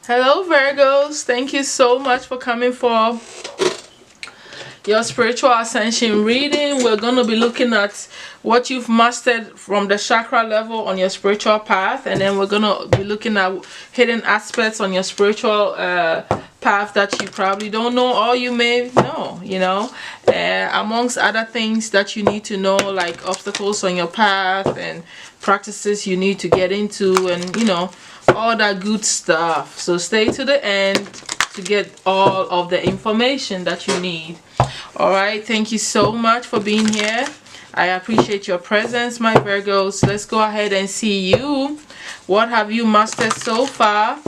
Hello Virgos, thank you so much for coming for your spiritual ascension reading. We're going to be looking at what you've mastered from the chakra level on your spiritual path, and then we're going to be looking at hidden aspects on your spiritual path that you probably don't know or you may know, amongst other things that you need to know, like obstacles on your path and practices you need to get into, and all that good stuff. So stay to the end to get all of the information that you need. All right, thank you so much for being here. I appreciate your presence, my Virgos. Let's go ahead and see you. What have you mastered so far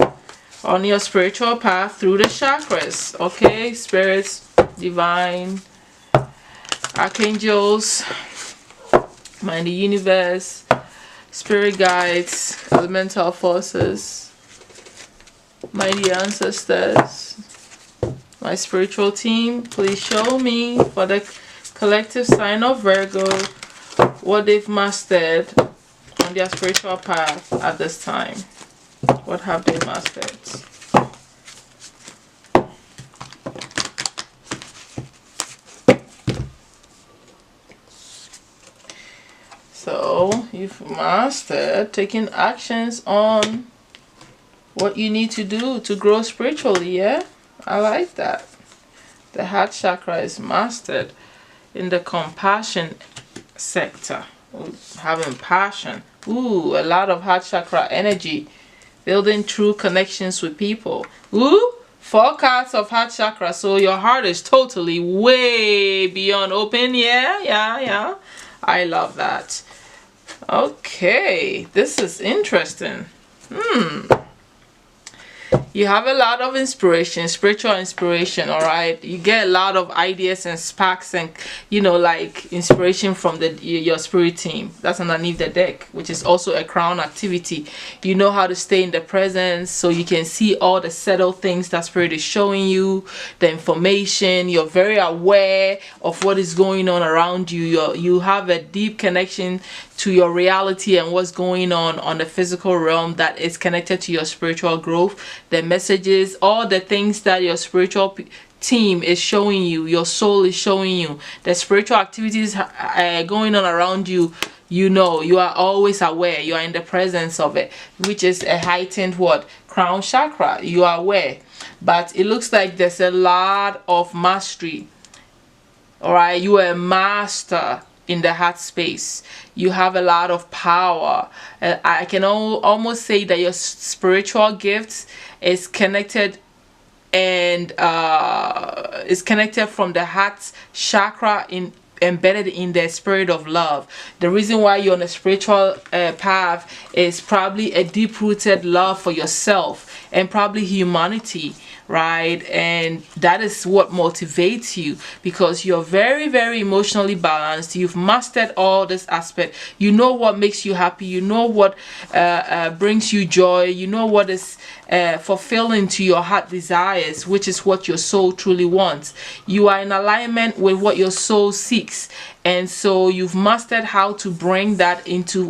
on your spiritual path through the chakras? Okay, spirits, divine, archangels, mighty universe, spirit guides, elemental forces, mighty ancestors, my spiritual team, please show me for the collective sign of Virgo what they've mastered on their spiritual path at this time. What have they mastered? So you've mastered taking actions on what you need to do to grow spiritually. Yeah, I like that. The heart chakra is mastered in the compassion sector. Ooh, having passion. Ooh, a lot of heart chakra energy. Building true connections with people. Ooh, 4 cards of heart chakra. So your heart is totally way beyond open. Yeah. I love that. Okay, this is interesting. You have a lot of inspiration, spiritual inspiration, all right? You get a lot of ideas and sparks and, like inspiration from your spirit team. That's underneath the deck, which is also a crown activity. You know how to stay in the presence so you can see all the subtle things that spirit is showing you, the information. You're very aware of what is going on around you. You have a deep connection to your reality and what's going on the physical realm that is connected to your spiritual growth, the messages, all the things that your spiritual team is showing you, your soul is showing you, the spiritual activities going on around you. You are always aware, you are in the presence of it, which is a heightened crown chakra. You are aware, but it looks like there's a lot of mastery. All right, you are a master in the heart space. You have a lot of power. I can almost say that your spiritual gifts is connected and is connected from the heart chakra embedded in the spirit of love. The reason why you're on a spiritual path is probably a deep-rooted love for yourself and probably humanity, right? And that is what motivates you, because you're very, very emotionally balanced. You've mastered all this aspect. You know what makes you happy. You know what brings you joy. You know what is fulfilling to your heart desires, which is what your soul truly wants. You are in alignment with what your soul seeks, and so you've mastered how to bring that into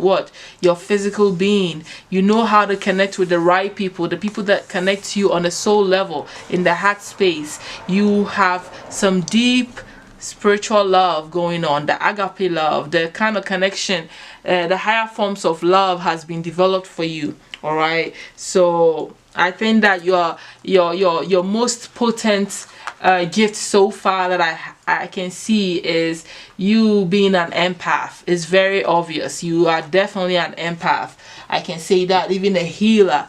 your physical being. You know how to connect with the right people, the people that connect to you on a soul level, in the heart space. You have some deep spiritual love going on, the agape love, the kind of connection, the higher forms of love has been developed for you. All right, so I think that your most potent gift so far that I can see is you being an empath. It's very obvious. You are definitely an empath. I can say that. Even a healer.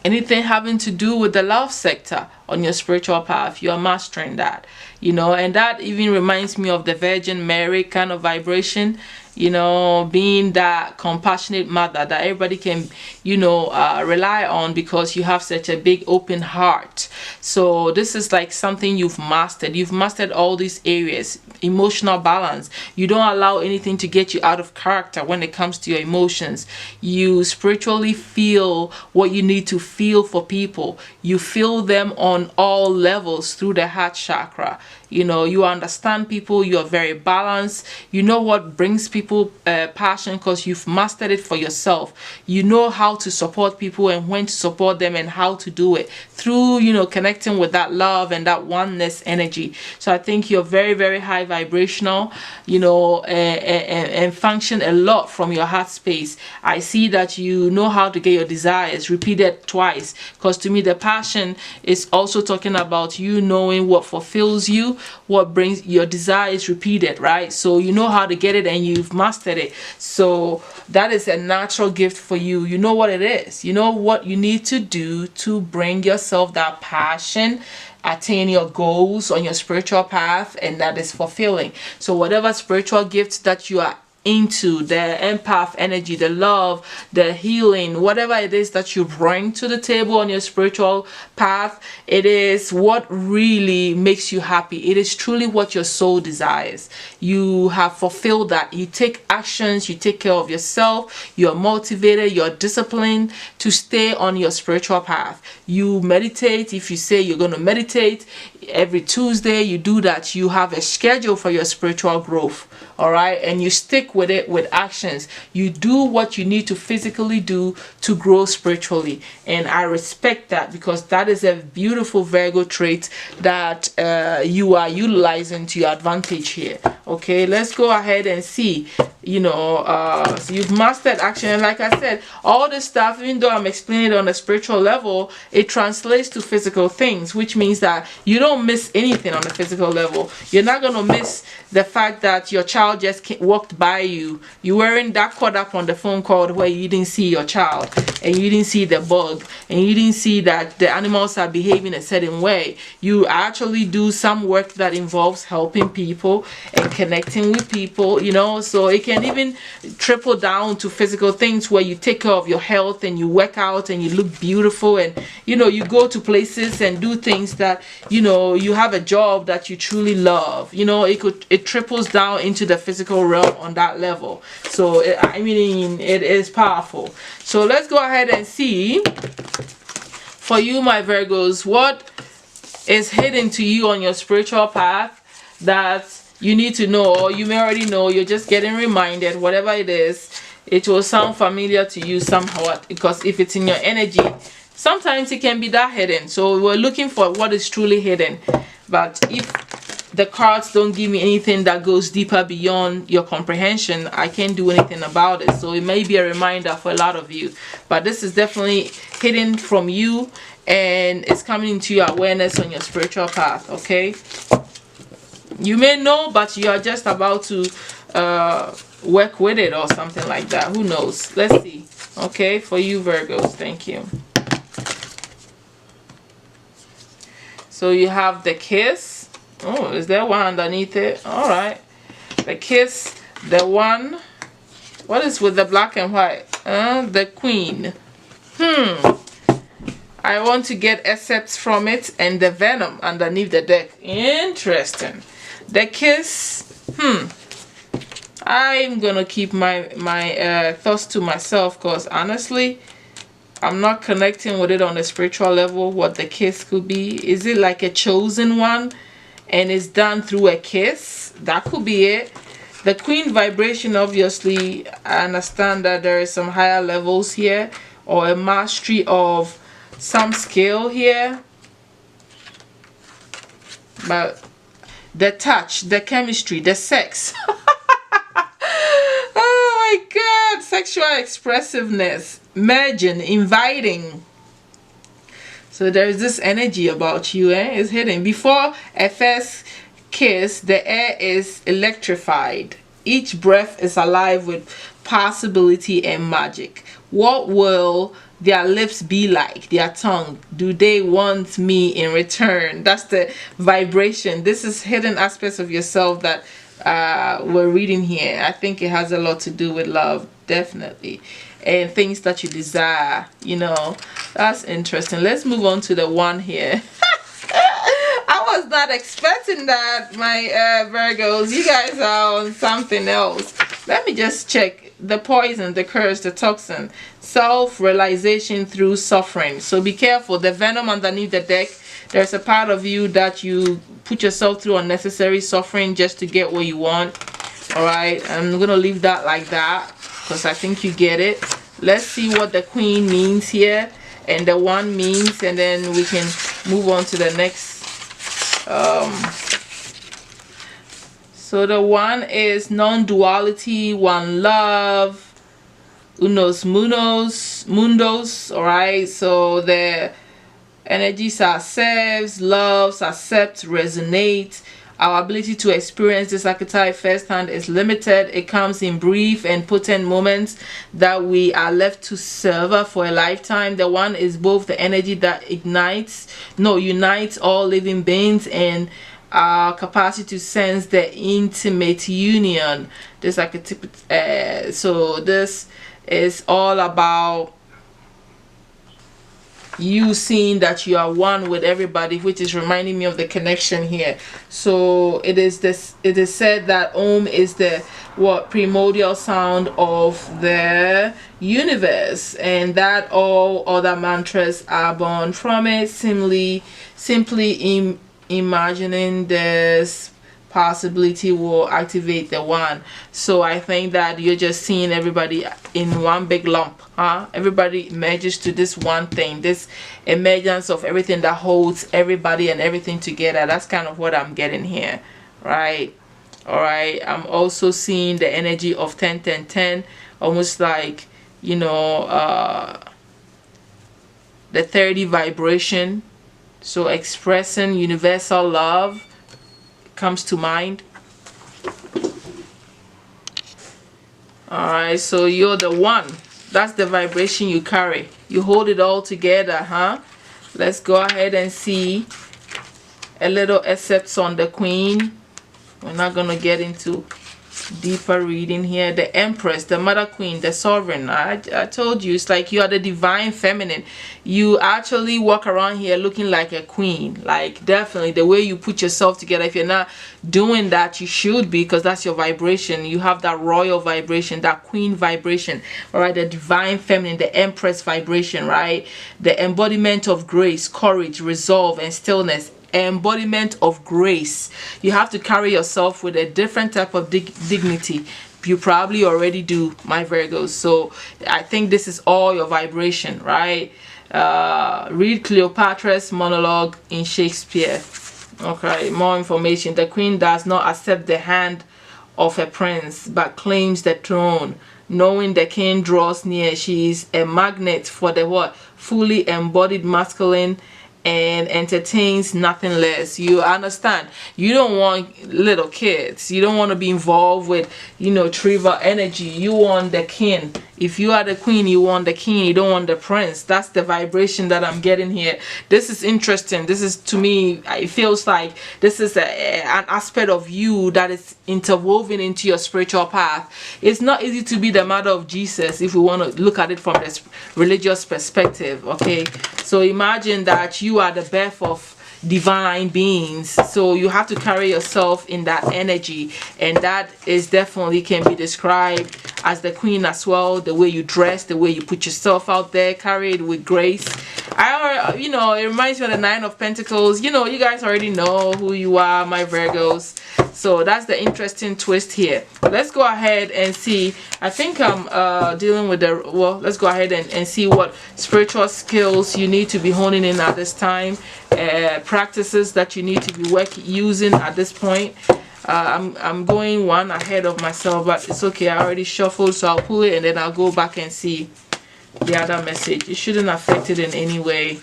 Anything having to do with the love sector on your spiritual path, you are mastering that. And that even reminds me of the Virgin Mary kind of vibration. Being that compassionate mother that everybody can, rely on, because you have such a big open heart. So this is like something you've mastered. You've mastered all these areas. Emotional balance. You don't allow anything to get you out of character when it comes to your emotions. You spiritually feel what you need to feel for people. You feel them on all levels through the heart chakra. You know, you understand people, you are very balanced, you know what brings people passion because you've mastered it for yourself. You know how to support people and when to support them and how to do it through, you know, connecting with that love and that oneness energy. So I think you're very, very high vibrational, you know, and function a lot from your heart space. I see that you know how to get your desires repeated twice, because to me the passion is also talking about you knowing what fulfills you, what brings your desires repeated, right? So you know how to get it and you've mastered it. So that is a natural gift for you. You know what it is, you know what you need to do to bring yourself that passion, attain your goals on your spiritual path, and that is fulfilling. So whatever spiritual gifts that you are into, the empath energy, the love, the healing, whatever it is that you bring to the table on your spiritual path, it is what really makes you happy. It is truly what your soul desires. You have fulfilled that. You take actions, you take care of yourself, you're motivated, you're disciplined to stay on your spiritual path. You meditate. If you say you're going to meditate every Tuesday, you do that. You have a schedule for your spiritual growth, all right, and you stick with it with actions. You do what you need to physically do to grow spiritually, and I respect that, because that is a beautiful Virgo trait that you are utilizing to your advantage here. Okay, let's go ahead and see. You know, so you've mastered action, and like I said, all this stuff, even though I'm explaining it on a spiritual level, it translates to physical things, which means that you don't miss anything on the physical level. You're not going to miss the fact that your child just walked by you. You weren't that caught up on the phone call where you didn't see your child, and you didn't see the bug, and you didn't see that the animals are behaving a certain way. You actually do some work that involves helping people and connecting with people, you know. So it can even trickle down to physical things where you take care of your health and you work out and you look beautiful, and you know, you go to places and do things that, you know, you have a job that you truly love. You know, it triples down into the physical realm on that level. So I mean, it is powerful. So let's go ahead and see for you, my Virgos, what is hidden to you on your spiritual path that you need to know, or you may already know, you're just getting reminded. Whatever it is, it will sound familiar to you somehow, because if it's in your energy, sometimes it can be that hidden. So we're looking for what is truly hidden. But if the cards don't give me anything that goes deeper beyond your comprehension, I can't do anything about it. So it may be a reminder for a lot of you, but this is definitely hidden from you, and it's coming into your awareness on your spiritual path. Okay, you may know, but you are just about to work with it or something like that. Who knows? Let's see. Okay, for you Virgos, thank you. So you have the kiss. Oh, is there one underneath it? All right, the kiss, the one. What is with the black and white? The queen. I want to get excerpts from it, and the venom underneath the deck. Interesting. The kiss. I'm gonna keep my thoughts to myself, because honestly, I'm not connecting with it on a spiritual level. What the kiss could be? Is it like a chosen one, and it's done through a kiss? That could be it. The queen vibration, obviously, I understand that there is some higher levels here, or a mastery of some skill here. But the touch, the chemistry, the sex. Oh my God, sexual expressiveness, merging, inviting. So there's this energy about you, it's hidden. Before a first kiss, the air is electrified. Each breath is alive with possibility and magic. What will their lips be like? Their tongue? Do they want me in return? That's the vibration. This is hidden aspects of yourself that we're reading here. I think it has a lot to do with love, definitely, and things that you desire, you know. That's interesting. Let's move on to the one here. I was not expecting that, my Virgos. You guys are on something else. Let me just check the poison, the curse, the toxin. Self-realization through suffering. So be careful. The venom underneath the deck, there's a part of you that you put yourself through unnecessary suffering just to get what you want. All right, I'm gonna leave that like that because I think you get it. Let's see what the Queen means here and the One means, and then we can move on to the next. So the One is non-duality, one love, unos mundos. All right, so the energies are serves, loves, accept, resonate. Our ability to experience this archetype firsthand is limited. It comes in brief and potent moments that we are left to savor for a lifetime. The One is both the energy that unites all living beings and our capacity to sense the intimate union. This archetype, so this is all about you seeing that you are one with everybody, which is reminding me of the connection here. So it is said that Om is the primordial sound of the universe, and that all other mantras are born from it. Simply imagining this possibility will activate the One. So I think that you're just seeing everybody in one big lump, everybody merges to this one thing, this emergence of everything that holds everybody and everything together. That's kind of what I'm getting here, right? All right, I'm also seeing the energy of 10 10 10, almost like, you know, the 30 vibration. So expressing universal love comes to mind. All right, so you're the One. That's the vibration you carry. You hold it all together, Let's go ahead and see a little excerpts on the Queen. We're not gonna get into deeper reading here. The Empress, the Mother Queen, the Sovereign. I told you, it's like you are the divine feminine. You actually walk around here looking like a queen. Like, definitely the way you put yourself together. If you're not doing that, you should be, because that's your vibration. You have that royal vibration, that queen vibration. All right, the divine feminine, the Empress vibration, right? The embodiment of grace, courage, resolve, and stillness. Embodiment of grace. You have to carry yourself with a different type of dignity. You probably already do, my Virgos. So I think this is all your vibration, right? Read Cleopatra's monologue in Shakespeare. Okay, more information. The Queen does not accept the hand of a prince, but claims the throne. Knowing the king draws near, she is a magnet for the fully embodied masculine, and entertains nothing less. You understand? You don't want little kids. You don't want to be involved with, trivial energy. You want the king. If you are the queen, you want the king. You don't want the prince. That's the vibration that I'm getting here. This is interesting. This is, to me, it feels like this is an aspect of you that is interwoven into your spiritual path. It's not easy to be the mother of Jesus if we want to look at it from this religious perspective, okay? So imagine that you are the birth of divine beings, so you have to carry yourself in that energy, and that is definitely can be described as the queen as well. The way you dress, the way you put yourself out there, carry it with grace. It reminds me of the Nine of Pentacles. You guys already know who you are, my Virgos. So that's the interesting twist here. Let's go ahead and see. I think I'm dealing with let's go ahead and see what spiritual skills you need to be honing in at this time, practices that you need to be using at this point. I'm going one ahead of myself, but it's okay. I already shuffled, so I'll pull it and then I'll go back and see the other message. It shouldn't affect it in any way.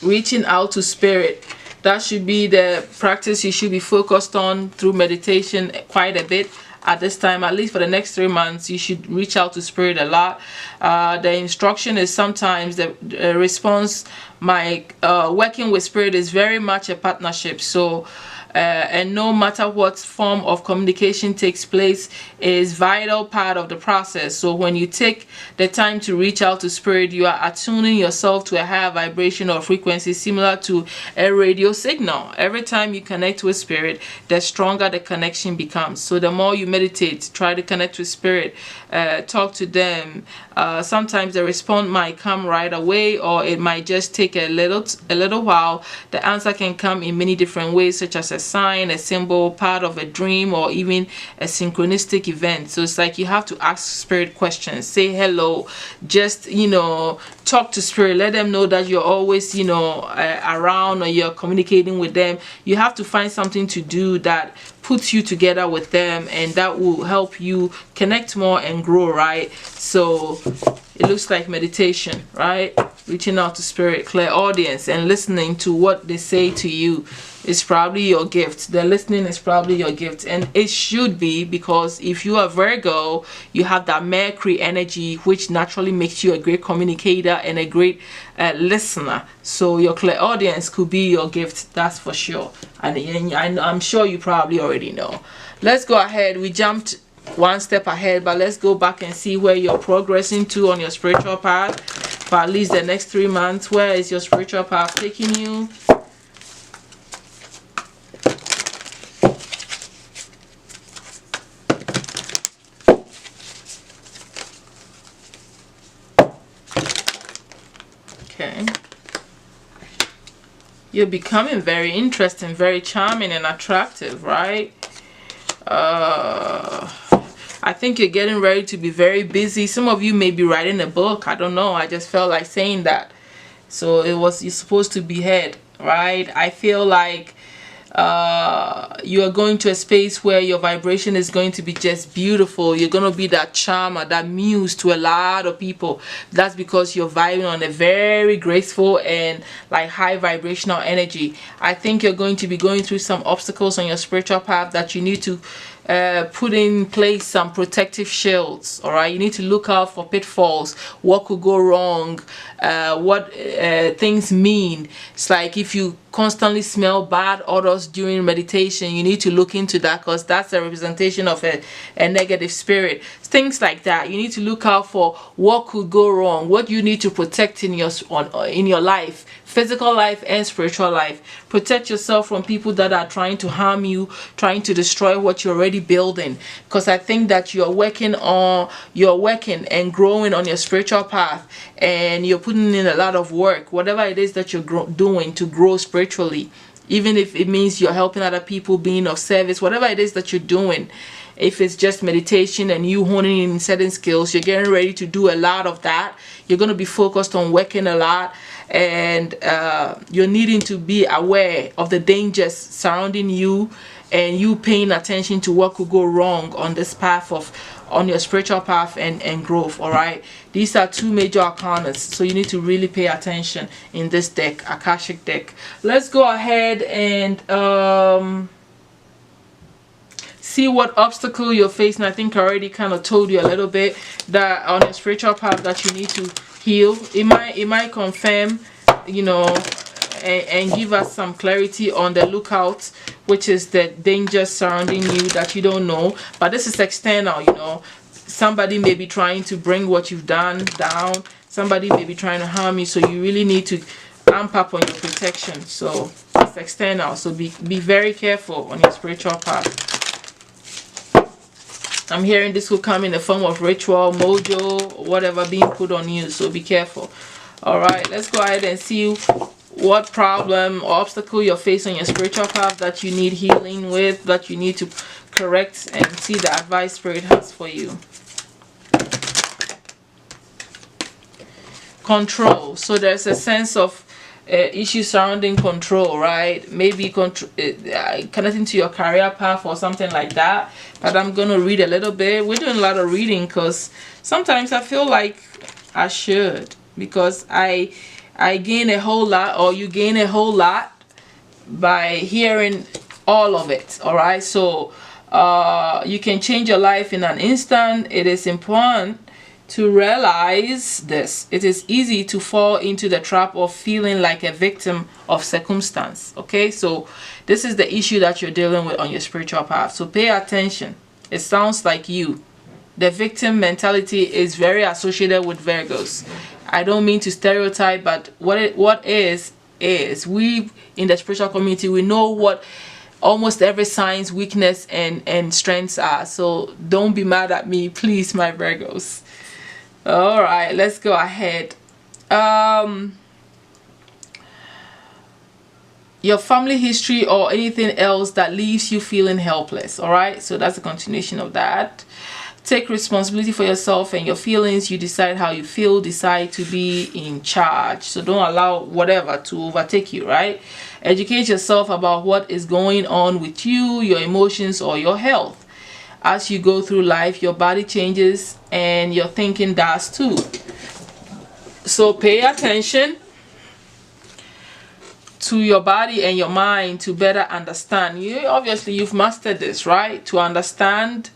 Reaching out to spirit. That should be the practice you should be focused on through meditation quite a bit at this time. At least for the next 3 months, you should reach out to spirit a lot. The instruction is sometimes the response. Working with spirit is very much a partnership. So and no matter what form of communication takes place, is vital part of the process. So when you take the time to reach out to spirit, you are attuning yourself to a higher vibration or frequency similar to a radio signal. Every time you connect with spirit, the stronger the connection becomes. So the more you meditate, try to connect with spirit, talk to them. Sometimes the response might come right away, or it might just take a little while. The answer can come in many different ways, such as a sign, a symbol, part of a dream, or even a synchronistic event. So it's like you have to ask spirit questions, say hello, just talk to spirit, let them know that you're always around, or you're communicating with them. You have to find something to do that puts you together with them, and that will help you connect more and grow, right? So it looks like meditation, right? Reaching out to spirit, clear audience, and listening to what they say to you is probably your gift. The listening is probably your gift, and it should be, because if you are Virgo, you have that Mercury energy, which naturally makes you a great communicator and a great listener. So your clear audience could be your gift, that's for sure. And I'm sure you probably already know. Let's go ahead. We jumped one step ahead, but let's go back and see where you're progressing to on your spiritual path for at least the next 3 months. Where is your spiritual path taking you? Okay. You're becoming very interesting, very charming and attractive, right? I think you're getting ready to be very busy. Some of you may be writing a book. I don't know. I just felt like saying that. So you're supposed to be head, right? I feel like you are going to a space where your vibration is going to be just beautiful. You're going to be that charmer, that muse to a lot of people. That's because you're vibing on a very graceful and like high vibrational energy. I think you're going to be going through some obstacles on your spiritual path that you need to put in place some protective shields. All right, you need to look out for pitfalls, what could go wrong, what things mean. It's like if you constantly smell bad odors during meditation, you need to look into that, because that's a representation of a negative spirit. Things like that. You need to look out for what could go wrong, what you need to protect in your life, physical life and spiritual life. Protect yourself from people that are trying to harm you, trying to destroy what you're already building. Because I think that you're working and growing on your spiritual path, and you're putting in a lot of work, whatever it is that you're doing to grow spiritually. Even if it means you're helping other people, being of service, whatever it is that you're doing. If it's just meditation and you honing in certain skills, you're getting ready to do a lot of that. You're going to be focused on working a lot, and you're needing to be aware of the dangers surrounding you, and you paying attention to what could go wrong on this path on your spiritual path and growth. All right, these are two major arcanas, so you need to really pay attention in this deck, Akashic deck. Let's go ahead and see what obstacle you're facing. I think I already kind of told you a little bit that on your spiritual path that you need to heal. It might confirm, and give us some clarity on the lookout, which is the danger surrounding you that you don't know. But this is external. Somebody may be trying to bring what you've done down. Somebody may be trying to harm you, so you really need to amp up on your protection. So it's external, so be very careful on your spiritual path. I'm hearing this will come in the form of ritual, mojo, whatever being put on you, so be careful. All right, let's go ahead and see what problem or obstacle you're facing on your spiritual path that you need healing with, that you need to correct, and see the advice spirit has for you. Control. So there's a sense of issues surrounding control, right? Maybe connecting to your career path or something like that. But I'm gonna read a little bit. We're doing a lot of reading because sometimes I feel like I should, because I gain a whole lot, or you gain a whole lot by hearing all of it. All right, so you can change your life in an instant. It is important to realize this. It is easy to fall into the trap of feeling like a victim of circumstance. Okay, so this is the issue that you're dealing with on your spiritual path. So pay attention. It sounds like you. The victim mentality is very associated with Virgos. I don't mean to stereotype, but what is we in the spiritual community, we know what almost every sign's weakness and strengths are. So don't be mad at me, please, my Virgos. All right, let's go ahead. Your family history or anything else that leaves you feeling helpless. All right, so that's a continuation of that. Take responsibility for yourself and your feelings. You decide how you feel. Decide to be in charge. So don't allow whatever to overtake you, right? Educate yourself about what is going on with you, your emotions, or your health. As you go through life, your body changes and your thinking does too. So pay attention to your body and your mind to better understand. You've mastered this, right? To understand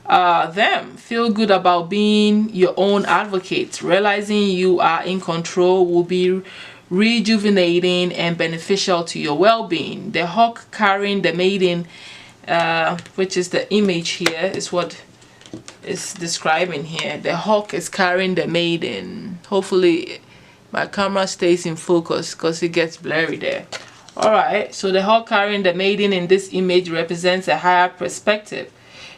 them. Feel good about being your own advocate. Realizing you are in control will be rejuvenating and beneficial to your well-being. The hawk carrying the maiden, which is the image here, is what is describing here. The hawk is carrying the maiden. Hopefully my camera stays in focus because it gets blurry there. All right, so the hawk carrying the maiden in this image represents a higher perspective.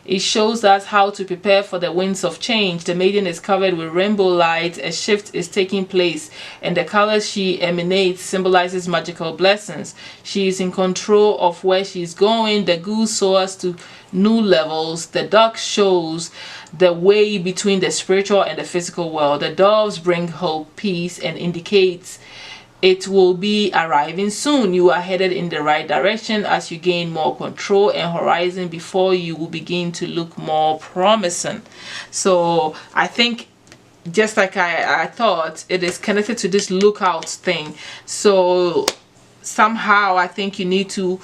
It shows us how to prepare for the winds of change. The maiden is covered with rainbow light. A shift is taking place, and the colors she emanates symbolizes magical blessings. She is in control of where she's going. The goose soars to new levels. The duck shows the way between the spiritual and the physical world. The doves bring hope, peace, and indicates it will be arriving soon. You are headed in the right direction as you gain more control and horizon before you will begin to look more promising. So I think just like I thought, it is connected to this lookout thing. So somehow I think you need to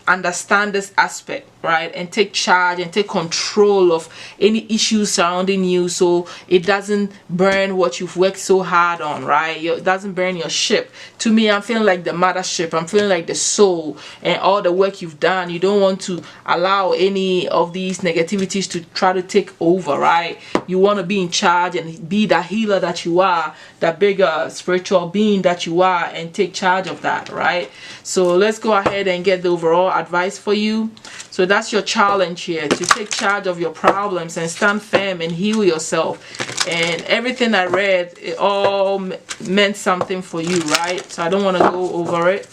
understand this aspect, right, and take charge and take control of any issues surrounding you, so it doesn't burn what you've worked so hard on, right? It doesn't burn your ship. To me, I'm feeling like the mothership. I'm feeling like the soul and all the work you've done. You don't want to allow any of these negativities to try to take over, right? You want to be in charge and be the healer that you are, the bigger spiritual being that you are, and take charge of that, right? So let's go ahead and get the overall advice for you. So that's your challenge here, to take charge of your problems and stand firm and heal yourself. And everything I read, it all meant something for you, right? So I don't want to go over it.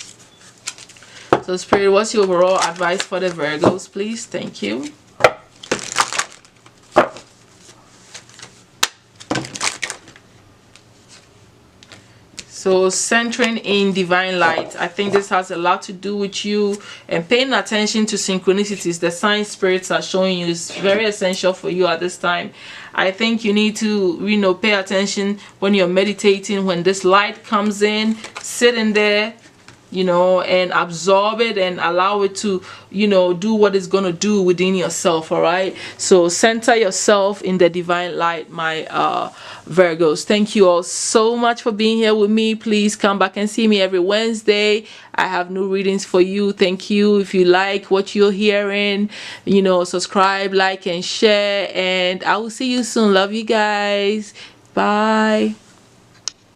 So Spirit, what's your overall advice for the Virgos, please? Thank you. So centering in divine light. I think this has a lot to do with you, and paying attention to synchronicities. The sign spirits are showing you is very essential for you at this time. I think you need to, pay attention when you're meditating. When this light comes in, sit in there, and absorb it and allow it to, do what it's going to do within yourself. All right, so center yourself in the divine light, my Virgos. Thank you all so much for being here with me. Please come back and see me every Wednesday. I have new readings for you. Thank you. If you like what you're hearing, subscribe, like, and share, and I will see you soon. Love you guys. Bye.